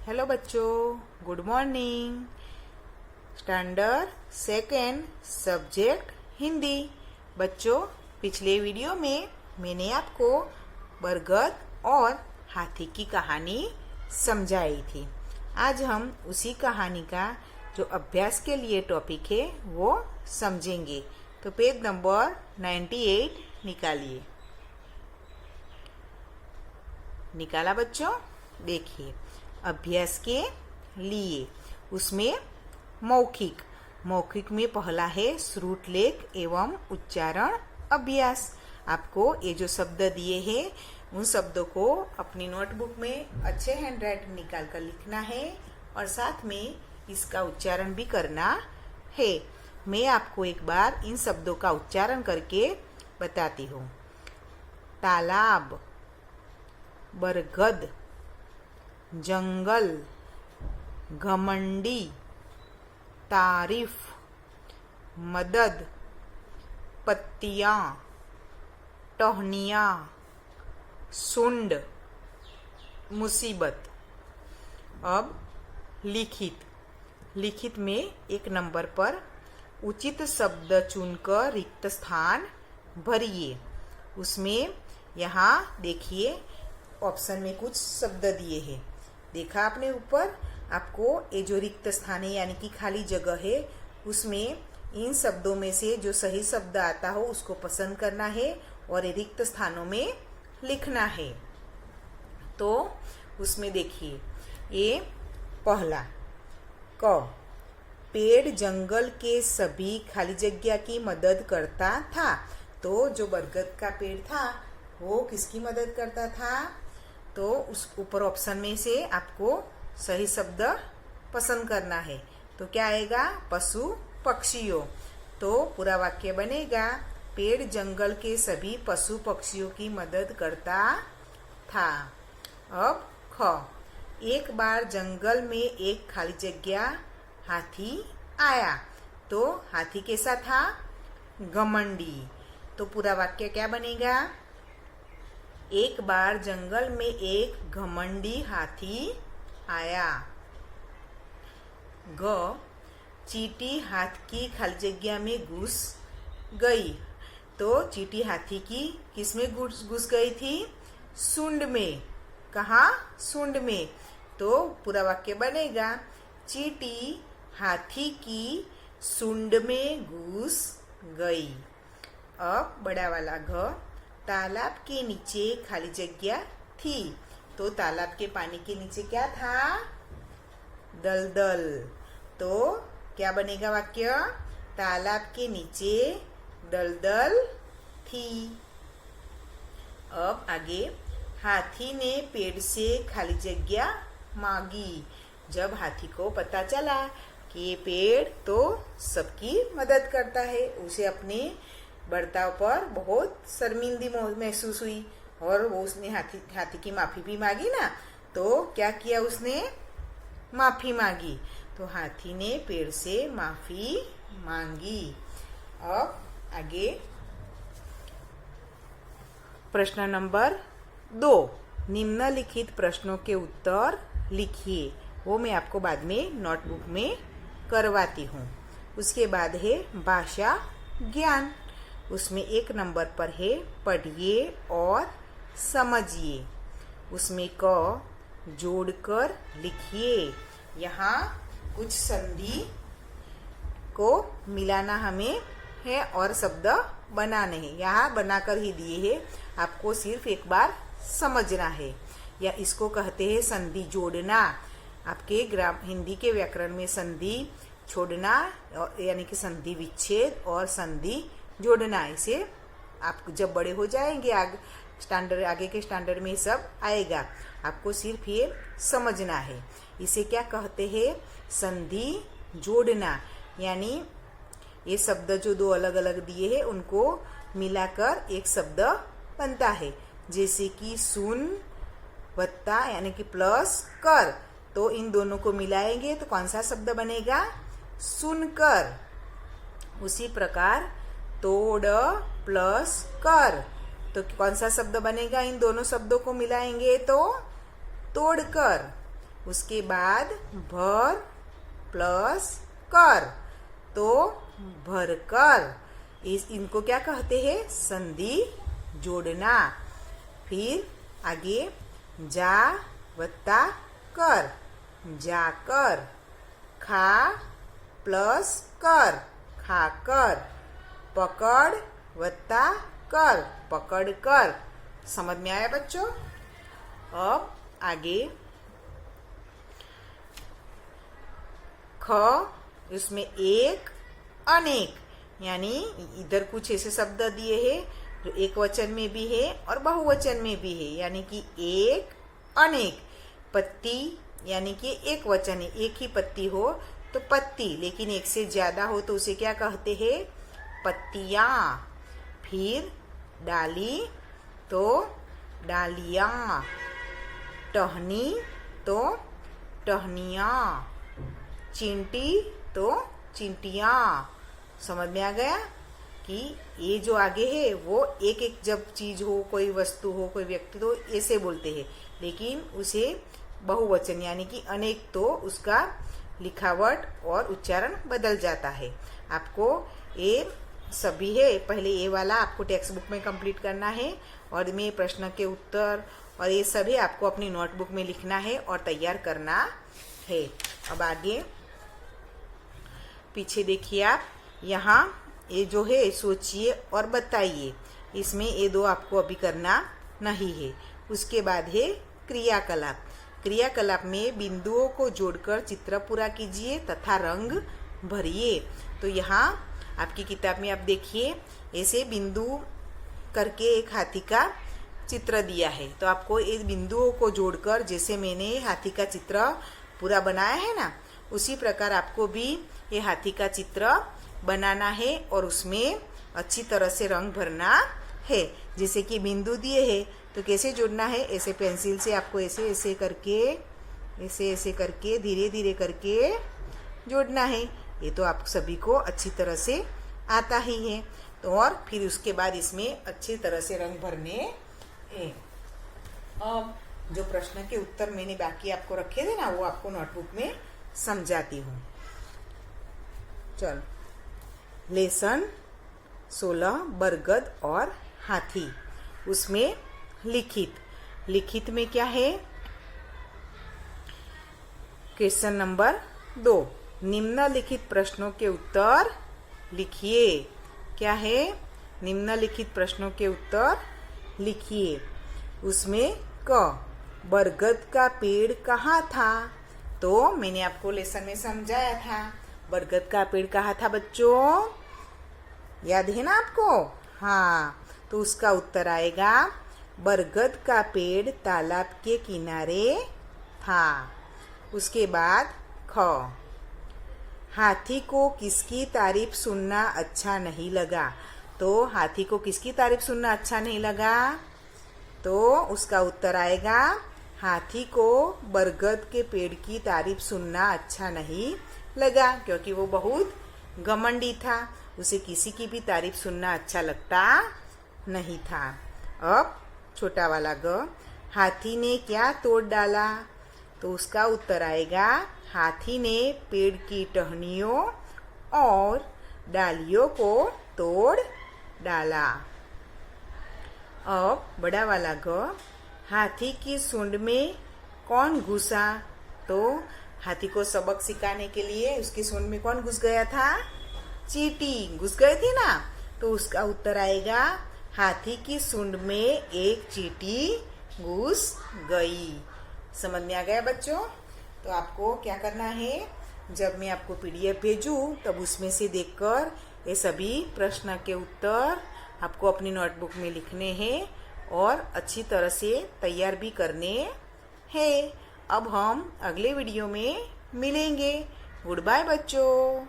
Hello बच्चों, good morning. Standard second subject Hindi. बच्चों, पिछले वीडियो में मैंने आपको बरगद और हाथी की कहानी समझाई थी। आज हम उसी कहानी का जो अभ्यास के लिए टॉपिक है वो समझेंगे। तो पेज नंबर 98 निकालिए। निकाला बच्चों? देखिए, अभ्यास के लिए उसमें मौखिक में पहला है श्रुतलेख एवं उच्चारण अभ्यास। आपको ये जो शब्द दिए हैं उन शब्दों को अपनी नोटबुक में अच्छे हैंड राइटिंग निकाल कर लिखना है और साथ में इसका उच्चारण भी करना है। मैं आपको एक बार इन शब्दों का उच्चारण करके बताती हूँ। तालाब, बरगद, जंगल, घमंडी, तारीफ, मदद, पत्तियां, टहनियां, सुंड, मुसीबत। अब लिखित में एक नंबर पर उचित शब्द चुनकर रिक्त स्थान भरिए। उसमें यहाँ देखिए ऑप्शन में कुछ शब्द दिए हैं। देखा आपने ऊपर? आपको ये जो रिक्त स्थान है यानी कि खाली जगह है उसमें इन शब्दों में से जो सही शब्द आता हो उसको पसंद करना है और ये रिक्त स्थानों में लिखना है। तो उसमें देखिए, ये पहला क, पेड़ जंगल के सभी खाली जगह की मदद करता था। तो जो बरगद का पेड़ था वो किसकी मदद करता था? तो उस ऊपर ऑप्शन में से आपको सही शब्द पसंद करना है। तो क्या आएगा? पशु पक्षियों। तो पूरा वाक्य बनेगा, पेड़ जंगल के सभी पशु पक्षियों की मदद करता था। अब ख, एक बार जंगल में एक खाली जगह हाथी आया। तो हाथी कैसा था? घमंडी। तो पूरा वाक्य क्या बनेगा? एक बार जंगल में एक घमंडी हाथी आया। ग, चींटी हाथी की खाली जगह में घुस गई। तो चींटी हाथी की किसमें घुस गई थी? सूंड में। कहाँ? सूंड में। तो पूरा वाक्य बनेगा, चींटी हाथी की सूंड में घुस गई। अब बड़ा वाला घ, तालाब के नीचे खाली जगह थी। तो तालाब के पानी के नीचे क्या था? दलदल। तो क्या बनेगा वाक्य? तालाब के नीचे दलदल थी। अब आगे, हाथी ने पेड़ से खाली जगह मांगी। जब हाथी को पता चला कि ये पेड़ तो सबकी मदद करता है, उसे अपने बर्ताव पर बहुत शर्मिंदगी महसूस हुई और वो उसने हाथी की माफी भी मांगी ना। तो क्या किया उसने? माफी मांगी। तो हाथी ने पेड़ से माफी मांगी। अब आगे प्रश्न नंबर 2, निम्नलिखित प्रश्नों के उत्तर लिखिए। वो मैं आपको बाद में नोटबुक में करवाती हूँ। उसके बाद है भाषा ज्ञान। उसमें एक नंबर पर है पढ़िए और समझिए। उसमें क, जोड़कर लिखिए। यहाँ कुछ संधि को मिलाना हमें है और शब्द बनाने हैं। यहाँ बनाकर ही दिए हैं, आपको सिर्फ एक बार समझना है। या इसको कहते हैं संधि जोड़ना। आपके हिंदी के व्याकरण में संधि छोड़ना यानी कि संधि विच्छेद और संधि जोड़ना, इसे आप जब बड़े हो जाएंगे आगे के स्टैंडर्ड में सब आएगा। आपको सिर्फ ये समझना है। इसे क्या कहते हैं? संधि जोड़ना। यानी ये शब्द जो दो अलग अलग दिए हैं उनको मिलाकर एक शब्द बनता है। जैसे कि सुन वत्ता यानी कि प्लस कर। तो इन दोनों को मिलाएंगे तो कौन सा शब्द बनेगा? सुनकर। उसी प्रकार तोड़ प्लस कर, तो कौन सा शब्द बनेगा? इन दोनों शब्दों को मिलाएंगे तो तोड़कर। उसके बाद भर प्लस कर, तो भरकर। इनको क्या कहते हैं? संधि जोड़ना। फिर आगे जा वत्ता कर, जाकर। खा प्लस कर, खाकर। पकड़ वत्ता कर, पकड़कर। समझ में आया बच्चों? अब आगे ख, उसमें एक अनेक, यानी इधर कुछ ऐसे शब्द दिए हैं जो एक वचन में भी है और बहुवचन में भी है, यानी कि एक अनेक। पत्ती यानी कि एक वचन है, एक ही पत्ती हो तो पत्ती, लेकिन एक से ज्यादा हो तो उसे क्या कहते हैं? पत्तियां। फिर डाली तो डालियां, टहनी तो टहनियां, चिंटी तो चिंटियां। समझ में आ गया कि ये जो आगे है वो एक एक जब चीज हो, कोई वस्तु हो, कोई व्यक्ति तो ऐसे बोलते हैं, लेकिन उसे बहुवचन यानी कि अनेक तो उसका लिखावट और उच्चारण बदल जाता है। आपको ये सभी है, पहले ये वाला आपको टेक्स्ट बुक में कंप्लीट करना है और में प्रश्न के उत्तर और ये सभी आपको अपनी नोटबुक में लिखना है और तैयार करना है। अब आगे पीछे देखिए आप, यहाँ ये जो है सोचिए और बताइए, इसमें ये दो आपको अभी करना नहीं है। उसके बाद है क्रियाकलाप। क्रियाकलाप में बिंदुओं को जोड़कर चित्र पूरा कीजिए तथा रंग भरिए। तो यहाँ आपकी किताब में आप देखिए, ऐसे बिंदु करके एक हाथी का चित्र दिया है, तो आपको इस बिंदुओं को जोड़कर, जैसे मैंने हाथी का चित्र पूरा बनाया है ना, उसी प्रकार आपको भी ये हाथी का चित्र बनाना है और उसमें अच्छी तरह से रंग भरना है। जैसे कि बिंदु दिए है तो कैसे जोड़ना है? ऐसे पेंसिल से आपको ऐसे ऐसे करके धीरे धीरे करके जोड़ना है। ये तो आप सभी को अच्छी तरह से आता ही है। तो और फिर उसके बाद इसमें अच्छी तरह से रंग भरने हैं। अब जो प्रश्न के उत्तर मैंने बाकी आपको रखे थे ना, वो आपको नोटबुक में समझाती हूँ। चल, लेसन 16 बरगद और हाथी। उसमें लिखित में क्या है? क्वेश्चन नंबर 2, निम्नलिखित प्रश्नों के उत्तर लिखिए। क्या है? निम्नलिखित प्रश्नों के उत्तर लिखिए। उसमें क, बरगद का पेड़ कहाँ था? तो मैंने आपको लेसन में समझाया था, बरगद का पेड़ कहाँ था बच्चों? याद है ना आपको? हाँ, तो उसका उत्तर आएगा बरगद का पेड़ तालाब के किनारे था। उसके बाद ख, हाथी को किसकी तारीफ सुनना अच्छा नहीं लगा? तो हाथी को किसकी तारीफ सुनना अच्छा नहीं लगा? तो उसका उत्तर आएगा हाथी को बरगद के पेड़ की तारीफ सुनना अच्छा नहीं लगा, क्योंकि वो बहुत घमंडी था, उसे किसी की भी तारीफ सुनना अच्छा लगता नहीं था। अब छोटा वाला ग, हाथी ने क्या तोड़ डाला? तो उसका उत्तर आएगा हाथी ने पेड़ की टहनियों और डालियों को तोड़ डाला। अब बड़ा वाला ग, हाथी की सूंड में कौन घुसा? तो हाथी को सबक सिखाने के लिए उसकी सूंड में कौन घुस गया था? चींटी घुस गई थी ना। तो उसका उत्तर आएगा हाथी की सूंड में एक चींटी घुस गई। समझ में आ गया बच्चों? तो आपको क्या करना है, जब मैं आपको पीडीएफ भेजूं तब उसमें से देखकर ये सभी प्रश्न के उत्तर आपको अपनी नोटबुक में लिखने हैं और अच्छी तरह से तैयार भी करने हैं। अब हम अगले वीडियो में मिलेंगे। गुड बाय बच्चों।